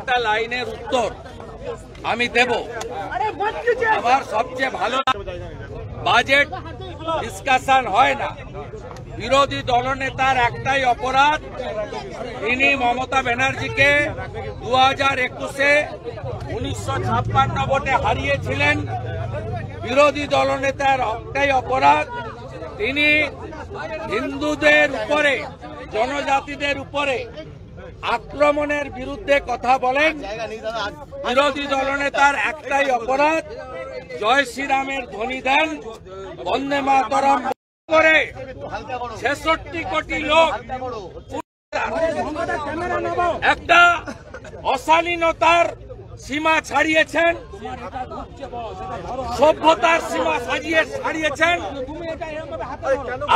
একটা লাইনের উত্তর আমি দেব। আমার সবচেয়ে ভালো বাজেট ডিসকাশন হয় না। বিরোধী দলনেতার একটাই অপরাধ, তিনি মমতা ব্যানার্জিকে 2021-এ 1956 ভোটে হারিয়েছিলেন। বিরোধী দলনেতার একটাই অপরাধ, তিনি হিন্দুদের উপরে, জনজাতিদের উপরে আক্রমণের বিরুদ্ধে কথা বলেন। বিরোধী দলনেতার একটাই অপরাধ, জয় শ্রীরামের ধ্বনি দেন, বন্দে মাতরম করে 66 কোটি লোক একটা অশালীনতার সীমা ছাড়িয়েছেন, সভ্যতার সীমা ছাড়িয়েছেন।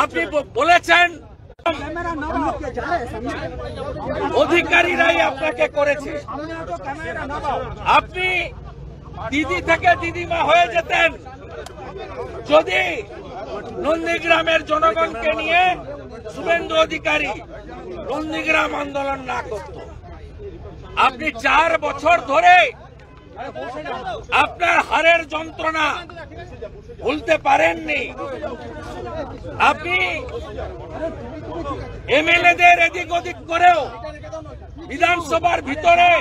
আপনি বলেছেন অধিকারীরাই আপনাকে করেছে। আপনি দিদি থেকে দিদিমা হয়ে যেতেন যদি নন্দীগ্রামের জনগণকে নিয়ে শুভেন্দু অধিকারী নন্দীগ্রাম আন্দোলন না করত। আপনি 4 বছর ধরে আপনার হারের যন্ত্রণা ভুলতে পারেননি। আপনি এমএলএদের এদিক ওদিক করেও বিধানসভার ভিতরে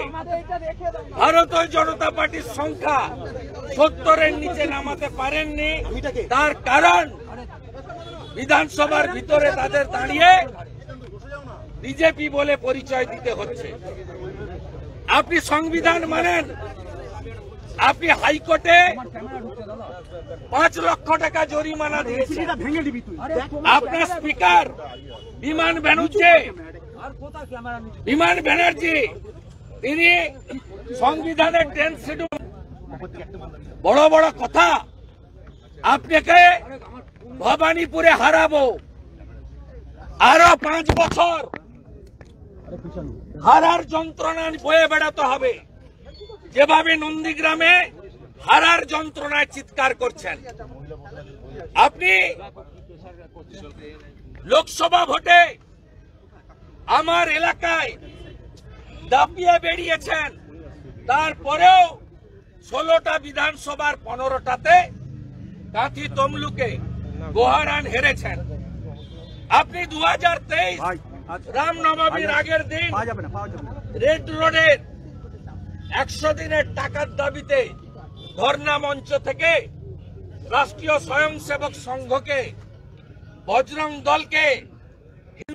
ভারতীয় জনতা পার্টির সংখ্যা 70-এর নিচে নামাতে পারেননি। তার কারণ বিধানসভার ভিতরে তাদের দাঁড়িয়ে বিজেপি বলে পরিচয় দিতে হচ্ছে। আপনি সংবিধান মানেন, আপনি হাইকোর্টে 5 লক্ষ টাকা জরিমানা দিয়েছেন। আপনার স্পিকার বিমান ব্যানার্জি তিনি সংবিধানের 10 শিডিউল, বড় বড় কথা। আপনাকে ভবানীপুরে হারাবো, আরো 5 বছর হারার যন্ত্রণা বয়ে বেড়াতে হবে। যেভাবে নন্দীগ্রামে হারার যন্ত্রণায় চিৎকার করছেন, আপনি লোকসভা ভোটে আমার এলাকায় দাপিয়ে বেরিয়েছেন। তারপরেও 16টা বিধানসভার 15টাতে কাঁথি তমলুকে গোহারান হেরেছেন। আপনি 2023 রামনবমীর আগের দিন রেড রোডের 100 দিনের টাকার দাবিতে ধর্ণা মঞ্চ থেকে রাষ্ট্রীয় স্বয়ংসেবক সংঘকে, বজরং দলকে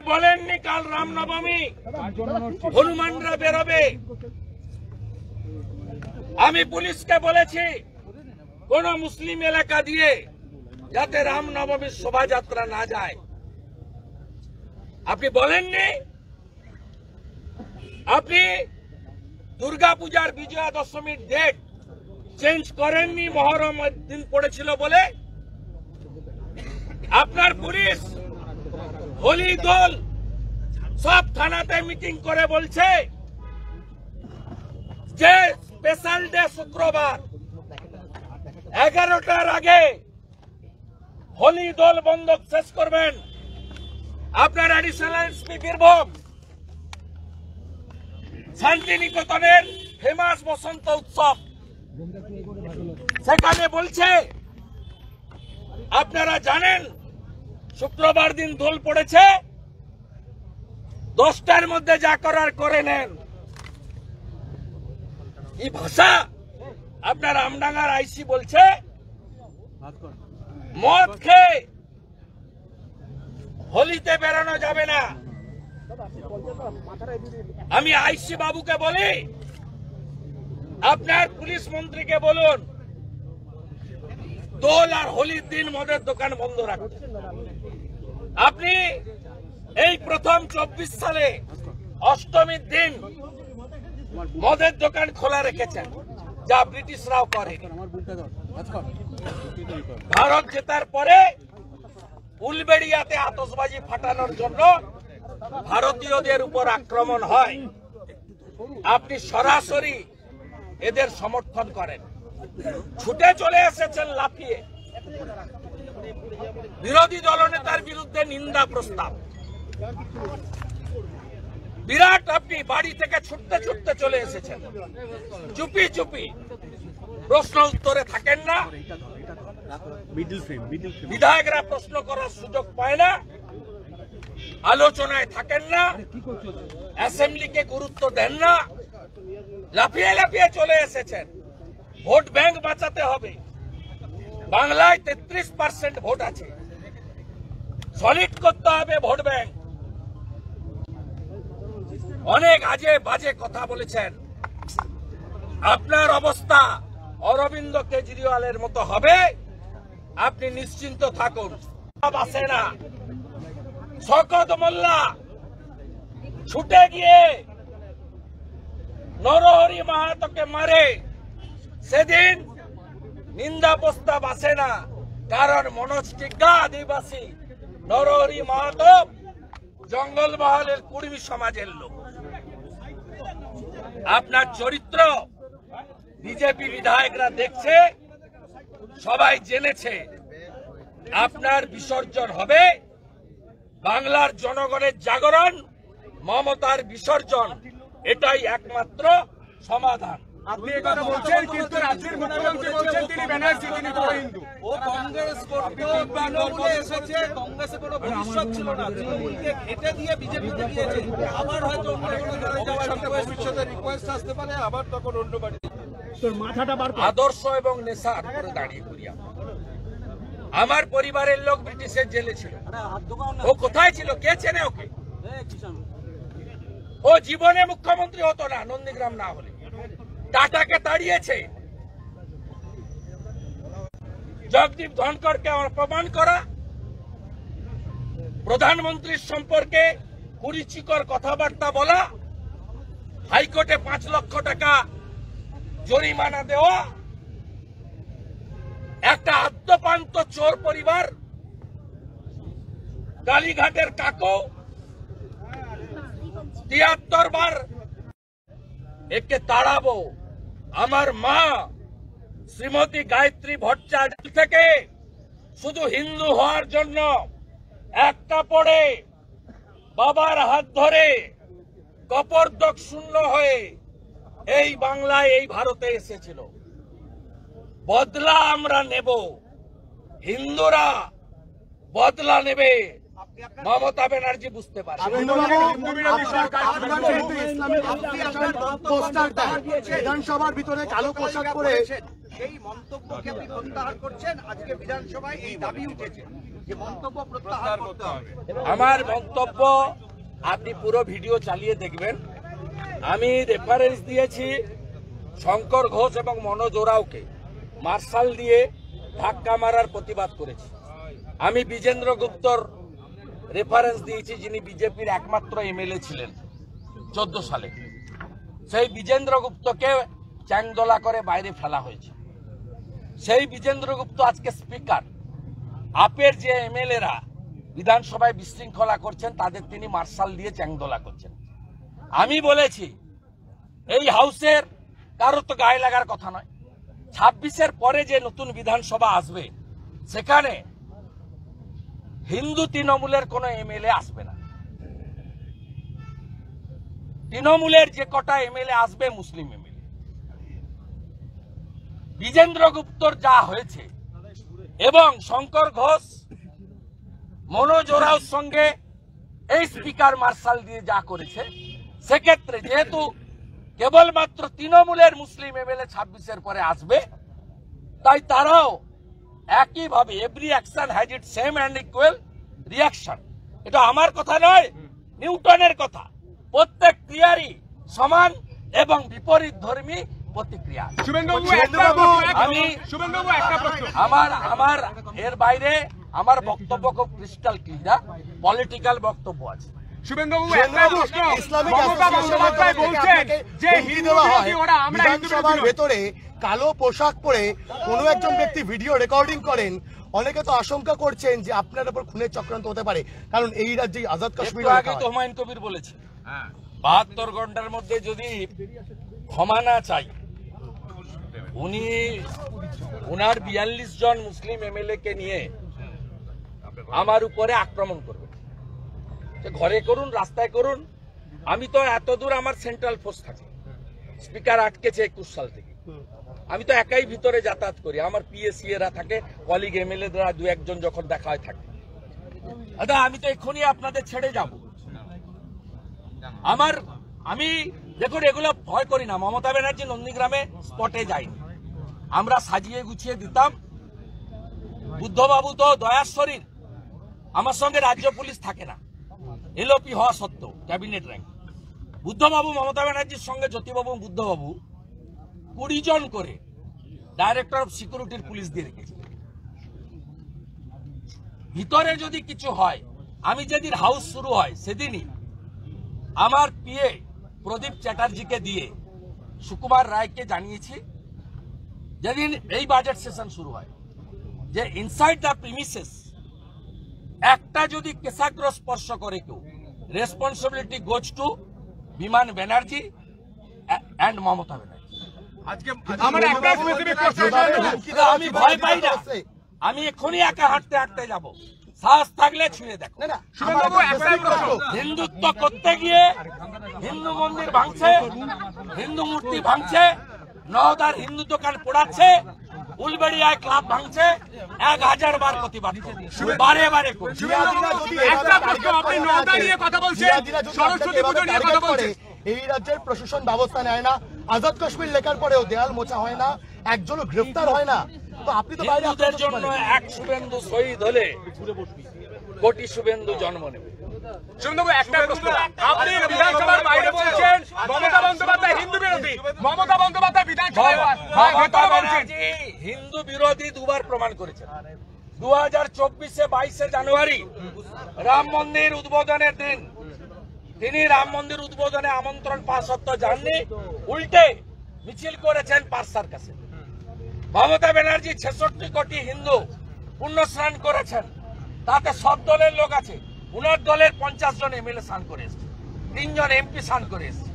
বলেননি কাল রামনবমী হনুমানরা বেরোবে। আমি পুলিশকে বলেছি কোন মুসলিম এলাকা দিয়ে যাতে রামনবমীর শোভাযাত্রা না যায়। আপনি বলেননি। আপনি দুর্গাপূজার বিজয়া দশমীর ডেট চেঞ্জ করেননি, মহরম দিন পড়েছিল বলে। আপনার পুলিশ হোলি দল সব থানাতে মিটিং করে বলছে যে স্পেশাল ডে শুক্রবার 11টার আগে হোলি দল বন্ধক শেষ করবেন। আপনার অ্যাডিশনাল এসপি বীরভূম শান্তিনিকেতনের ফেমাস বসন্ত উৎসব, সেখানে বলছে আপনারা জানেন শুক্রবার দিন দোল পড়েছে, 10টার মধ্যে যা করার করে নেন। এই ভাষা আপনার আমডাঙ্গার আইসি বলছে মদ খেয়ে হোলিতে বেরোনো যাবে না। আমি আইসি বাবুকে বলি, আপনার পুলিশ মন্ত্রীকে বলুন দোল আর হোলির দিন মদের দোকান বন্ধ রাখুন। আপনি এই প্রথম 24 সালে অষ্টমীর দিন মদের দোকান খোলা রেখেছেন, যা ব্রিটিশরাও করে। ভারত জেতার পরে উলবেড়িয়াতে আতশবাজি ফাটানোর জন্য ভারতীয়দের উপর আক্রমণ হয়। আপনি সরাসরি এদের সমর্থন করেন, ছুটে চলে এসেছেন লাফিয়ে। বিরোধী দলনেতার বিরুদ্ধে নিন্দা প্রস্তাব, বিরাট আপনি বাড়ি থেকে ছুটতে ছুটতে চলে এসেছেন, চুপি চুপি, প্রশ্ন উত্তরে থাকেন না, বিধায়করা প্রশ্ন করার সুযোগ পায় না, আলোচনায় থাকেন না, অ্যাসেম্বলিকে গুরুত্ব দেন না, লাফিয়ে লাফিয়ে চলে এসেছেন। ভোট ব্যাংক বাঁচাতে হবে। বাংলায় 33% ভোট আছে, সলিড করতে হবে ভোট ব্যাংক। অনেক আজে বাজে কথা বলেছেন। আপনার অবস্থা অরবিন্দ কেজরিওয়ালের মতো হবে, আপনি নিশ্চিন্ত থাকুন। আসে না, শওকত মোল্লা ছুটে গিয়ে নরহরি মাহাতোকে মারে, সেদিন নিন্দা প্রস্তাব আসে না, কারণ মনোজ টিগ্গা আদিবাসী, নরহরি মাহাতো জঙ্গলমহলের কুর্মী সমাজের লোক। আপনার চরিত্র বিজেপি বিধায়করা দেখছে, সবাই জেনেছে। আপনার বিসর্জন হবে, বাংলার জনগণের জাগরণ, মমতার বিসর্জন, এটাই একমাত্র সমাধান। আপনি একথা বলছেন, কিন্তু রাজ্যের মুখ্যমন্ত্রী বলছেন তিনি ব্যানার্জি, তিনি হিন্দু। ও কংগ্রেস করতেও তৃণমূলে এসেছে, কংগ্রেসের কোনো ভবিষ্যৎ ছিল না, তৃণমূলকে ঘেটে দিয়ে বিজেপিতে গিয়েছে। আবার হয়তো অন্য কোনো দলে যাওয়ার ভবিষ্যতের রিকোয়েস্ট আসতে পারে, আবার তখন অন্য বাড়ি। আদর্শ এবং নেশার উপরে দাঁড়িয়ে করি। আমার পরিবারের লোক ব্রিটিশের জেলে ছিল, ও কোথায় ছিল? কে চেনে ওকে? ও জীবনে মুখ্যমন্ত্রী হতো না নন্দীগ্রাম না হলে। টাটাকে তাড়িয়েছে, জগদীপ ধনকরকে অপমান করা, প্রধানমন্ত্রীর সম্পর্কে কুরুচিকর কথাবার্তা বলা, হাইকোর্টে 5 লক্ষ টাকা জরিমানা দেওয়া, একটা আদ্যপান্ত চোর পরিবার, কালীঘাটের কাকু 73 বার একে তাড়াবো। আমার মা শ্রীমতী গায়ত্রী ভট্টাচার্য থেকে শুধু হিন্দু হওয়ার জন্য একটা পড়ে বাবার হাত ধরে কপর্দক শূন্য হয়ে এই বাংলায়, এই ভারতে এসেছিল। বদলা আমরা নেব, হিন্দুরা বদলা নেবে, মমতা ব্যানার্জি বুঝতে পারে। বিধানসভার ভিতরে কালো পোশাক পরে সেই মন্তব্যকে আপনি প্রত্যাহার করছেন। আজকে বিধানসভায় এই দাবি উঠেছে যে মন্তব্য প্রত্যাহার করতে হবে। আমার মন্তব্য আপনি পুরো ভিডিও চালিয়ে দেখবেন। আমি রেফারেন্স দিয়েছি শঙ্কর ঘোষ এবং মনোজ ওরাওকে মার্শাল দিয়ে ধাক্কা মারার প্রতিবাদ করেছি। আমি বিজেন্দ্র গুপ্তর রেফারেন্স দিয়েছি, যিনি বিজেপির একমাত্র এমএলএ ছিলেন 14 সালে। সেই বিজেন্দ্র গুপ্তকে চ্যাংদোলা করে বাইরে ফেলা হয়েছে। সেই বিজেন্দ্র গুপ্ত আজকে স্পিকার। আপের যে এমএলএরা বিধানসভায় বিশৃঙ্খলা করছেন, তাদের তিনি মার্শাল দিয়ে চ্যাংদোলা করছেন। আমি বলেছি এই হাউসের কারো তো গায়ে লাগার কথা নয়। 26-এর পরে যে নতুন বিধানসভা আসবে, সেখানে হিন্দু তৃণমূলের কোন এমএলএ আসবে না। তৃণমূলের যে কটা এমএলএ আসবে, মুসলিম এমএলএ। বিজেন্দ্র গুপ্তর যা হয়েছে এবং শঙ্কর ঘোষ মনোজ ওরাওর সঙ্গে এই স্পিকার মার্শাল দিয়ে যা করেছে, সেক্ষেত্রে যেহেতু কেবলমাত্র তৃণমূলের মুসলিম এমএলএ 26-এর পরে আসবে, তাই তারাও একইভাবে every action has it same and equal reaction. এটা আমার কথা নয়, নিউটনের কথা। প্রত্যেক ক্রিয়ারই সমান এবং বিপরীত ধর্মী প্রতিক্রিয়া। আমি আমার এর বাইরে আমার বক্তব্য খুব ক্রিস্টাল ক্লিয়ার, পলিটিক্যাল বক্তব্য আছে। বিধানসভার ভেতরে কালো পোশাক পরে কোন একজন ব্যক্তি ভিডিও রেকর্ডিং করেন, অনেকে তো আশঙ্কা করছেন যে আপনার উপর খুনের চক্রান্ত হতে পারে, কারণ এই রাজ্যে আজাদ কাশ্মীর আগে তো হুমায়ুন কবির বলেছে 72 ঘন্টার মধ্যে যদি ক্ষমা না চাই, উনি উনার 42 জন মুসলিম এমএলএ কে নিয়ে আমার উপরে আক্রমণ করবেন। ঘরে করুন, রাস্তায় করুন, আমি তো এত দূর আমার সেন্ট্রাল ফোর্স থাকে, স্পিকার আটকেছে 21 সাল থেকে। আমি তো একাই ভিতরে যাতায়াত করি, আমার পিএসসি এরা থাকে, কলিগ এমএলএ দ্বারা দু একজন যখন দেখা হয় থাকে। দাদা আমি তো এক্ষুনি আপনাদের ছেড়ে যাব। আমি দেখুন এগুলো ভয় করি না। মমতা ব্যানার্জি নন্দীগ্রামে স্পটে যায়নি, আমরা সাজিয়ে গুছিয়ে দিতাম। বুদ্ধবাবু তো দয়ার শরীর, আমার সঙ্গে রাজ্য পুলিশ থাকে না, এলওপি হওয়া সত্ত্বেও ক্যাবিনেট র্যাঙ্ক। বুদ্ধবাবু মমতা ব্যানার্জির সঙ্গে জ্যোতিবাবু বুদ্ধবাবু 20 জন করে ডাইরেক্টর অফ সিকিউরিটির পুলিশ দিয়ে রেখেছে। ভিতরে যদি কিছু হয়, আমি যেদিন হাউস শুরু হয় সেদিনই আমার পিএ প্রদীপ চ্যাটার্জিকে দিয়ে সুকুমার রায়কে জানিয়েছি, যেদিন এই বাজেট সেশন শুরু হয়, যে ইনসাইড দ্য প্রিমিসেস একটা যদি কেশাগ্র স্পর্শ করে কেউ, রেসপন্সিবিলিটি গোজ টু বিমান ব্যানার্জি অ্যান্ড মমতা ব্যানার্জি। আমি ভয় পাই না, আমি এক্ষুনি একা হাঁটতে হাঁটতে যাব, সাহস থাকলে ছুঁয়ে দেখো। হিন্দুত্ব করতে গিয়ে হিন্দু মন্দির ভাঙছে, হিন্দু মূর্তি ভাঙছে, নওদার হিন্দু দোকান পোড়াচ্ছে, উলবেড়িয়ায় ক্লাব ভাঙছে, 1000 বার প্রতিবাদ বারে বারে এই রাজ্যের প্রশাসন ব্যবস্থা নেয় না, আজাদ কাশ্মীর লেখার পরেও দেয়াল মোছা হয় না, একজনও গ্রেফতার হয় না। তো আপনি তো হিন্দুদের জন্য এক শুভেন্দু শহীদ হলে কোটি শুভেন্দু জন্ম নেবে। একটা প্রশ্ন, আপনি বিধানসভার বাইরে বলছেন মমতা বন্দ্যোপাধ্যায় হিন্দু বিরোধী, মমতা বন্দ্যোপাধ্যায় বিধানসভায় হিন্দু বিরোধী দুবার প্রমাণ করেছেন। 2024 22 জানুয়ারি রাম মন্দির উদ্বোধনের দিন তিনি রাম মন্দির উদ্বোধনে আমন্ত্রণ পাওয়া সত্ত্বেও যাননি, উল্টে মিছিল করেছেন পার্ক সার্কাসে। মমতা ব্যানার্জি 66 কোটি হিন্দু পুণ্য স্নান করেছেন, তাতে সব দলের লোক আছে। উনার দলের 50 জন এমএলএ স্নান করে এসছে, 3 জন এমপি স্নান করে এসছে।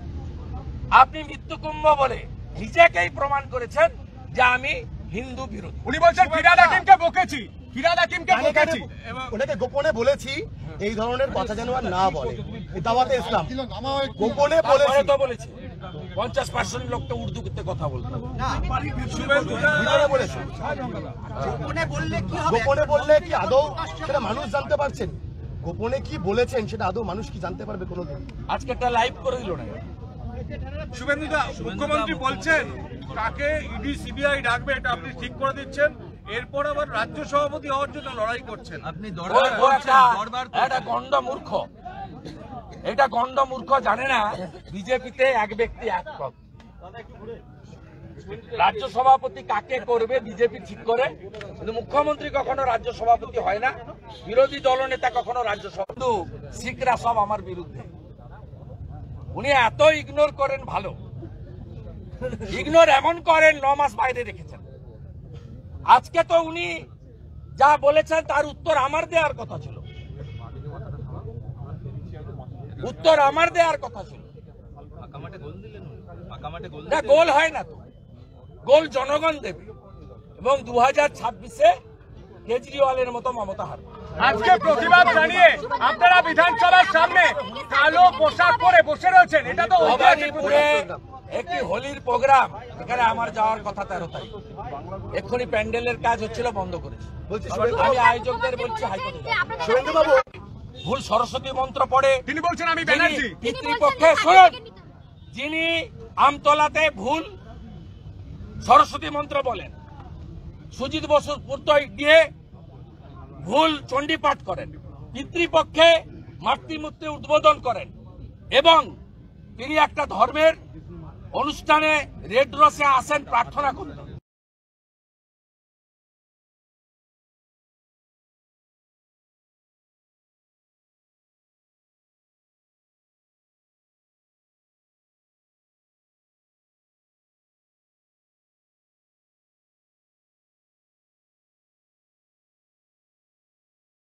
আপনি মৃত্যু কুম্ভ বলে নিজেকেই প্রমাণ করেছেন যে আমি হিন্দু বিরোধী। উনি বলছেন ফিরহাদ হাকিমকে বকেছি, ফিরহাদ হাকিমকে বকেছি, ওনাকে গোপনে বলেছি এই ধরনের কথা যেন আর না বলে। দাওয়াতে ইসলাম গোপনে বলেছি 50% লোককে উর্দু করতে কথা বলতো। গোপনে বললে কি আদৌ সেটা মানুষ জানতে পারছেন? গোপনে কি বলেছেন সেটা আদৌ মানুষ কি জানতে পারবে কোনোদিন? আজকে একটা লাইভ করে দিল না। শুভেন্দুদা, মুখ্যমন্ত্রী বলছেন কাকে ইডি সিবিআই ডাকবে এটা আপনি ঠিক করে দিচ্ছেন, এরপর আবার রাজ্য সভাপতি হওয়ার জন্য লড়াই করছেন। আপনি এটা গন্ড মূর্খ, এটা গন্ড মূর্খ জানে না বিজেপিতে এক ব্যক্তি এক পদ। রাজ্য সভাপতি কাকে করবে বিজেপি ঠিক করে, কিন্তু মুখ্যমন্ত্রী কখনো রাজ্য সভাপতি হয় না, বিরোধী দলনেতা কখনো রাজ্য সভাপতি। শিখরা সব আমার বিরুদ্ধে। উনি এত ইগনোর করেন, ভালো ইগনোর এমন করেন 9 মাস বাইরে রেখেছেন। আজকে তো উনি যা বলেছেন তার উত্তর আমার দেওয়ার কথা ছিল, উত্তর আমার দেওয়ার কথা ছিল। না, গোল হয় না তো, গোল জনগণ দেবে এবং 2026-এ কেজরিওয়ালের মতো মমতা হারবে। আজকে প্রতিবাদ জানিয়ে আপনারা বিধানসভার সামনে কালো পোশাক পরে বসে রয়েছেন, এটা তো ভবানীপুরে একটি হোলির প্রোগ্রাম, এখানে আমার যাওয়ার কথা 13 তারিখ। এক্ষুনি প্যান্ডেলের কাজ হচ্ছিল, বন্ধ করেছি। আমি আয়োজকদের বলছি হাইকোর্টে শুভেন্দুবাবু ভুল সরস্বতী মন্ত্র পড়ে তিনি বলছেন আমি ব্যানার্জি পিতৃপক্ষে শুনুন, যিনি আমতলাতে ভুল সরস্বতী মন্ত্র বলেন, সুজিত বসুর পুত্রই গিয়ে ভুল চণ্ডী পাঠ করেন, পিতৃপক্ষে মাতৃমূর্তি উদ্বোধন করেন এবং তিনি একটা ধর্মের অনুষ্ঠানে রেড রসে আসেন প্রার্থনা করতে,